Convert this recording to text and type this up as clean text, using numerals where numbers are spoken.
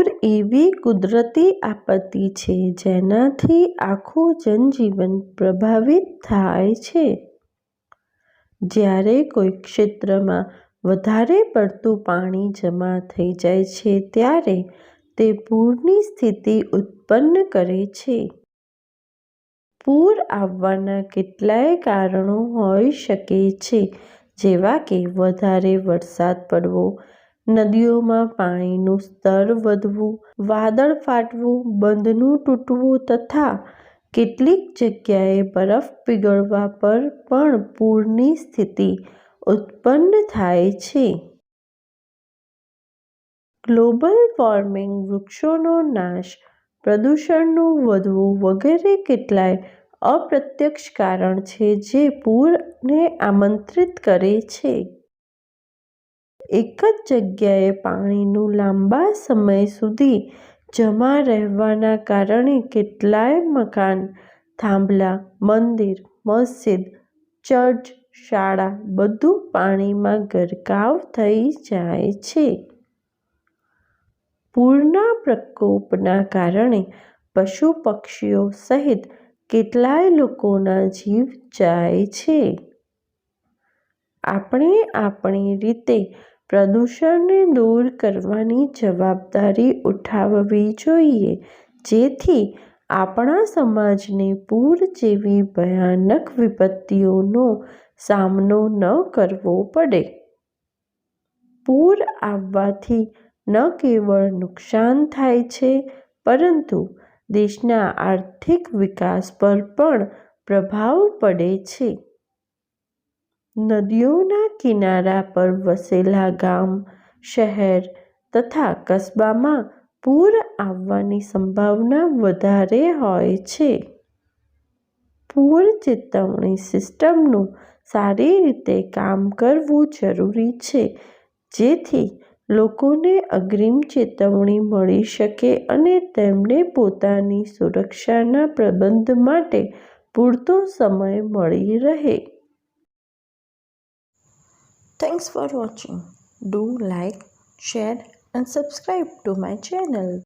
પૂર એવી કુદરતી આપત્તિ છે જેનાથી આખું જનજીવન પ્રભાવિત થાય છે. જ્યારે કોઈ ક્ષેત્રમાં વધારે પડતું પાણી જમા થઈ જાય છે ત્યારે તે પૂરની સ્થિતિ ઉત્પન્ન કરે છે. પૂર આવવાના કેટલાય કારણો હોઈ શકે છે, જેવા કે વધારે વરસાદ પડવો, નદીઓમાં પાણીનું સ્તર વધવું, વાદળ ફાટવું, બંધનું તૂટવું તથા કેટલીક જગ્યાએ બરફ પીગળવા પર પણ પૂરની સ્થિતિ ઉત્પન્ન થાય છે. ગ્લોબલ વોર્મિંગ, વૃક્ષોનો નાશ, પ્રદૂષણનું વધવું વગેરે કેટલાય અપ્રત્યક્ષ કારણ છે જે પૂરને આમંત્રિત કરે છે. એક જ જગ્યાએ પાણીનું લાંબા સમય સુધી જમા રહેવાના કારણે કેટલાય મકાન, થાંભલા, મંદિર, મસ્જિદ, ચર્ચ, શાળા બધું પાણીમાં ગરકાવ થઈ જાય છે. પૂરના પ્રકોપના કારણે પશુ પક્ષીઓ સહિત કેટલાય લોકોના જીવ જાય છે. આપણે આપણી રીતે પ્રદૂષણને દૂર કરવાની જવાબદારી ઉઠાવવી જોઈએ જેથી આપણા સમાજને પૂર જેવી ભયાનક વિપત્તિઓનો સામનો ન કરવો પડે. પૂર આવવાથી ન કેવળ નુકસાન થાય છે પરંતુ દેશના આર્થિક વિકાસ પર પણ પ્રભાવ પડે છે. નદીઓના કિનારા પર વસેલા ગામ, શહેર તથા કસ્બામાં પૂર આવવાની સંભાવના વધારે હોય છે. પૂર ચેતવણી સિસ્ટમનું સારી રીતે કામ કરવું જરૂરી છે જેથી લોકોને અગ્રીમ ચેતવણી મળી શકે અને તેમને પોતાની સુરક્ષાના પ્રબંધ માટે પૂરતો સમય મળી રહે. Thanks for watching. Do like, share and subscribe to my channel.